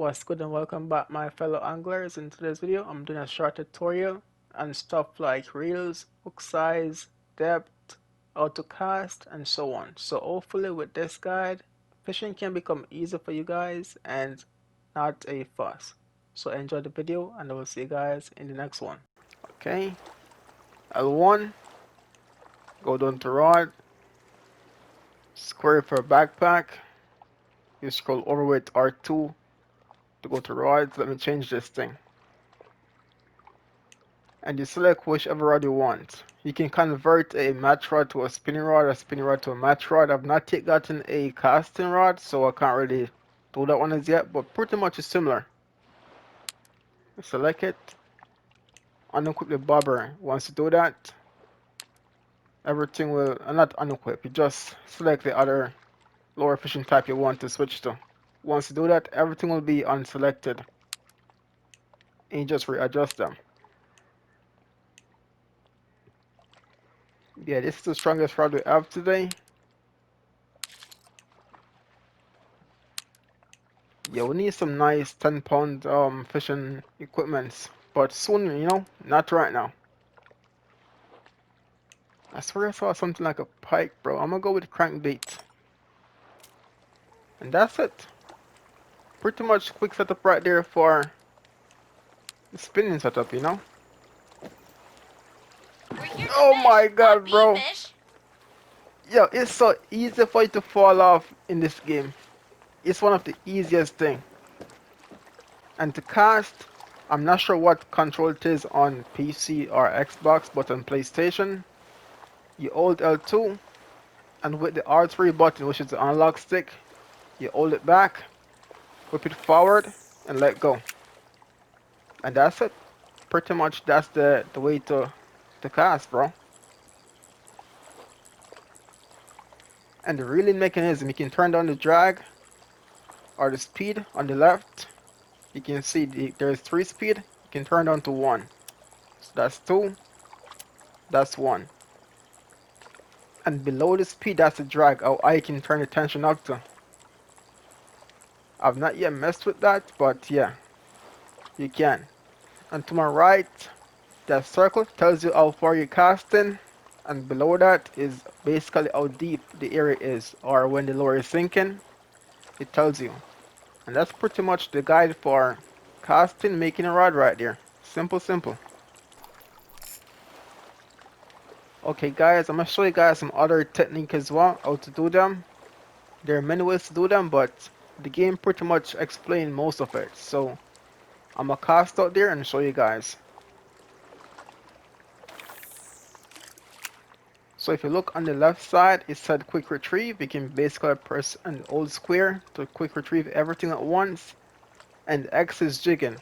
What's good and welcome back my fellow anglers. In today's video I'm doing a short tutorial on stuff like reels, hook size, depth, how to cast and so on. So hopefully with this guide fishing can become easier for you guys and not a fuss. So enjoy the video and I will see you guys in the next one. Okay, L1, go down to rod, square for backpack, you scroll over with R2 to go to rods. Let me change this thing. And you select whichever rod you want. You can convert a match rod to a spinning rod, or a spinning rod to a match rod. I've not yet gotten a casting rod, so I can't really do that one as yet, but pretty much it's similar. Select it, unequip the bobber. Once you do that, everything will, not unequip, you just select the other lower fishing type you want to switch to. Once you do that, everything will be unselected, and you just readjust them. Yeah, this is the strongest rod we have today. Yeah, we need some nice 10-pound fishing equipments, but soon, not right now. I swear I saw something like a pike, bro. I'm gonna go with crankbait. And that's it. Pretty much quick setup right there for the spinning setup. Oh my god, bro. Yo, it's so easy for you to fall off in this game. It's one of the easiest thing. And to cast, I'm not sure what control it is on PC or Xbox, but on PlayStation, you hold L2, and with the R3 button, which is the unlock stick, you hold it back, whip it forward, and let go. And that's it. Pretty much that's the way to cast, bro. And the reeling mechanism, you can turn down the drag or the speed on the left. You can see there's 3 speed. You can turn down to 1. So that's 2. That's 1. And below the speed, that's the drag. How I can turn the tension up to. I've not yet messed with that, but yeah, you can. And to my right, that circle tells you how far you're casting, and below that is basically how deep the area is, or when the lure is sinking, it tells you. And that's pretty much the guide for casting, making a rod right there. Simple, simple. Okay guys, I'm gonna show you guys some other technique as well, how to do them. There are many ways to do them, but the game pretty much explains most of it. So I'm gonna cast out there and show you guys. So if you look on the left side, it said quick retrieve. You can basically press an old square to quick retrieve everything at once. And X is jigging.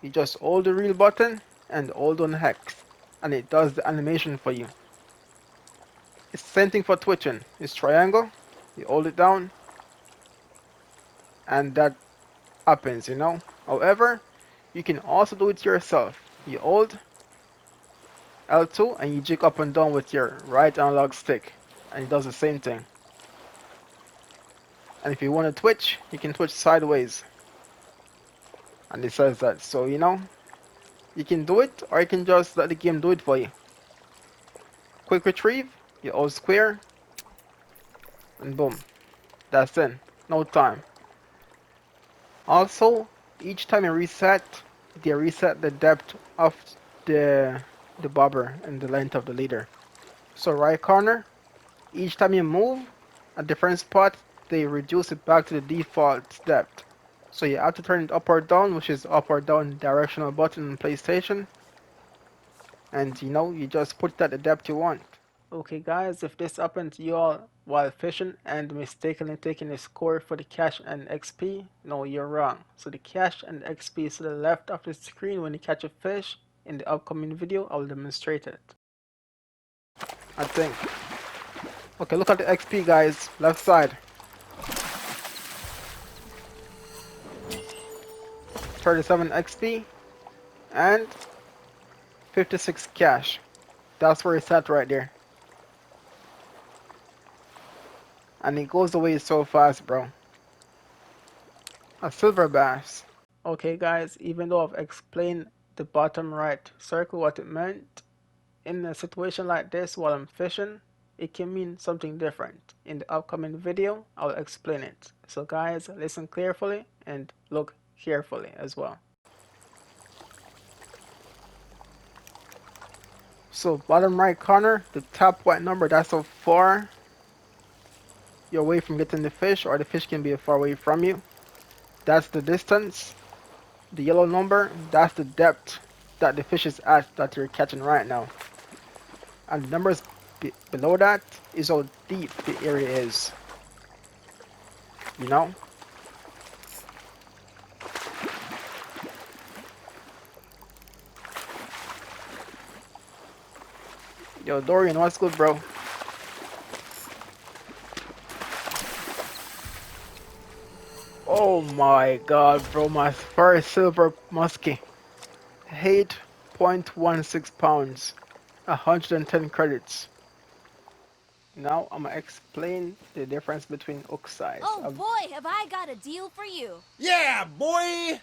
You just hold the reel button and hold on X, and it does the animation for you. It's the same thing for twitching. It's triangle. You hold it down, and that happens. However, you can also do it yourself. You hold L2 and you jig up and down with your right analog stick, and it does the same thing. And if you want to twitch, you can twitch sideways, and it says that. So you can do it, or you can just let the game do it for you. Quick retrieve, you hold square, and boom, that's it. No time. Also, each time you reset, they reset the depth of the bobber and the length of the leader. So right corner, each time you move a different spot, they reduce it back to the default depth. So you have to turn it up or down, which is up or down directional button on PlayStation. And you just put it at the depth you want. Okay guys, if this happened to you all while fishing and mistakenly taking a score for the cash and XP, no, you're wrong. So the cash and XP is to the left of the screen when you catch a fish. In the upcoming video, I'll demonstrate it. I think. Okay, look at the XP guys, left side. 37 XP and 56 cash. That's where it's at right there. And it goes away so fast, bro. A silver bass. Okay guys, even though I've explained the bottom right circle what it meant, in a situation like this while I'm fishing, it can mean something different. In the upcoming video, I'll explain it. So guys, listen carefully and look carefully as well. So bottom right corner, the top white number, that's how far you're away from getting the fish, or the fish can be far away from you. That's the distance. The yellow number, that's the depth that the fish is at that you're catching right now. And the numbers below that is how deep the area is. You know? Yo, Dorian, what's good, bro? Oh my god, bro, my first silver muskie. 8.16 pounds. 110 credits. Now I'm gonna explain the difference between hook size. Oh boy, have I got a deal for you. Yeah, boy!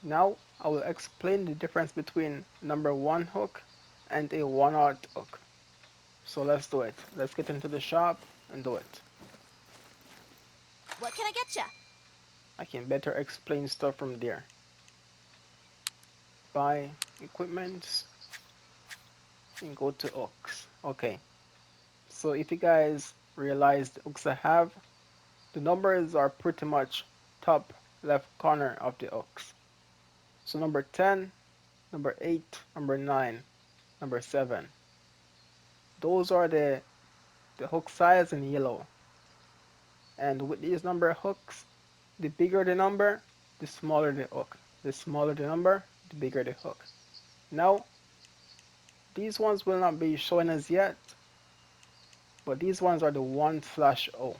Now I will explain the difference between number 1 hook and a 1/0 hook. So let's do it. Let's get into the shop and do it. What can I get ya? I can better explain stuff from there. Buy equipment and go to hooks. Okay. So if you guys realize the hooks I have, the numbers are pretty much top left corner of the hooks. So number 10, number 8, number 9, number 7. Those are the hook size in yellow. And with these number hooks, the bigger the number, the smaller the hook. The smaller the number, the bigger the hook. Now, these ones will not be showing us yet, but these ones are the 1/0.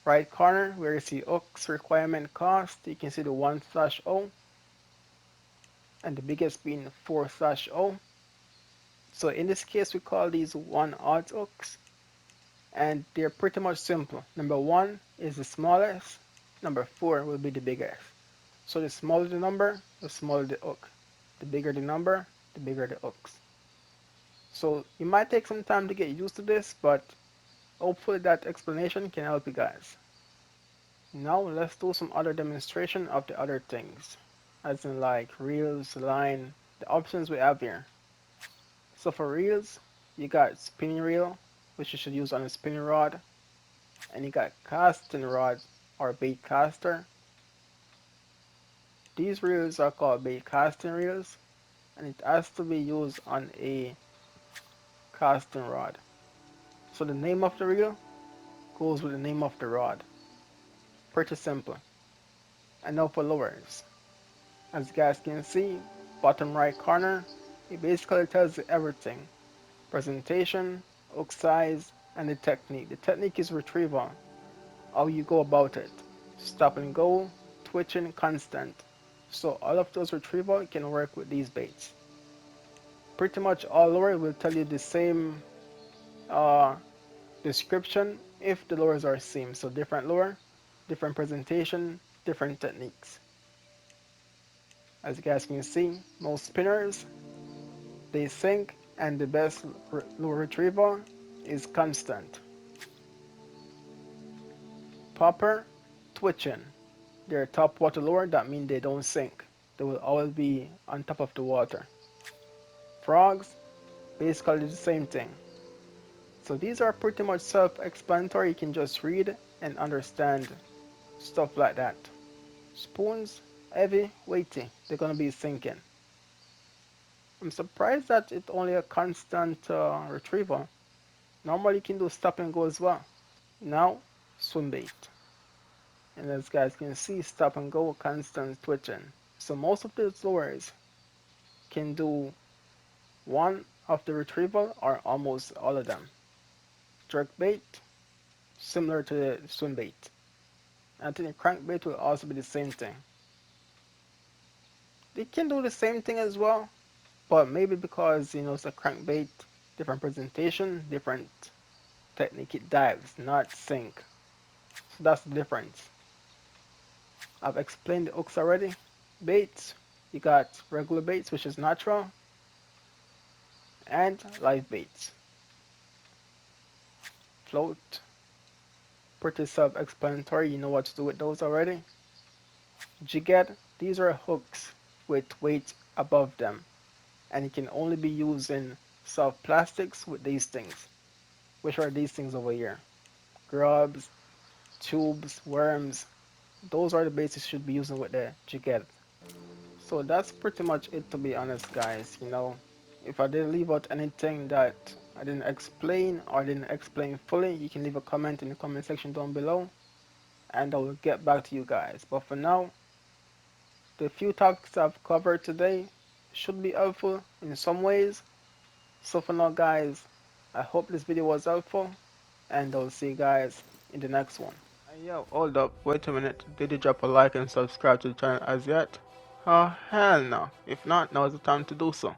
Right corner where you see hooks requirement cost, you can see the 1/0 and the biggest being 4/0. So in this case, we call these 1/0 hooks, and they're pretty much simple. Number 1 is the smallest, number 4 will be the biggest. So the smaller the number, the smaller the hook. The bigger the number, the bigger the hooks. So it might take some time to get used to this, but hopefully that explanation can help you guys. Now let's do some other demonstration of the other things, as in like reels, line, the options we have here. So for reels, you got spinning reel, which you should use on a spinning rod, and you got casting rod or bait caster. These reels are called bait casting reels, and it has to be used on a casting rod. So the name of the reel goes with the name of the rod. Pretty simple. And now for lures. As you guys can see, bottom right corner, it basically tells you everything. Presentation, hook size, and the technique. The technique is retrieval. How you go about it. Stop and go, twitching, constant. So all of those retrieval can work with these baits. Pretty much all lure will tell you the same uh, description if the lures are same. So different lure, different presentation, different techniques. As you guys can see, most spinners they sink, and the best lure retrieval is constant. Popper, twitching. They're top water lure, that means they don't sink. They will always be on top of the water. Frogs, basically the same thing. So these are pretty much self-explanatory. You can just read and understand stuff like that. Spoons, heavy, weighty. They're gonna be sinking. I'm surprised that it's only a constant retrieval. Normally you can do stop and go as well. Now, swim bait. And as guys can see, stop and go, constant twitching. So most of the lures can do one of the retrieval or almost all of them. Jerk bait, similar to the swim bait. I think the crankbait will also be the same thing. They can do the same thing as well, but maybe because it's a crankbait, different presentation, different technique, it dives, not sink. So that's the difference. I've explained the hooks already. Baits, you got regular baits, which is natural, and live baits. Float, pretty self-explanatory, you know what to do with those already. Jighead, these are hooks with weight above them, and it can only be used in soft plastics with these things. Which are these things over here? Grubs, tubes, worms. Those are the baits you should be using with the jighead. So that's pretty much it, to be honest, guys. If I did leave out anything that I didn't explain or didn't explain fully, you can leave a comment in the comment section down below and I will get back to you guys. But for now, the few topics I've covered today should be helpful in some ways. So for now, guys, I hope this video was helpful and I'll see you guys in the next one. Yo, hold up, wait a minute. Did you drop a like and subscribe to the channel as yet? Oh, hell no. If not, now is the time to do so.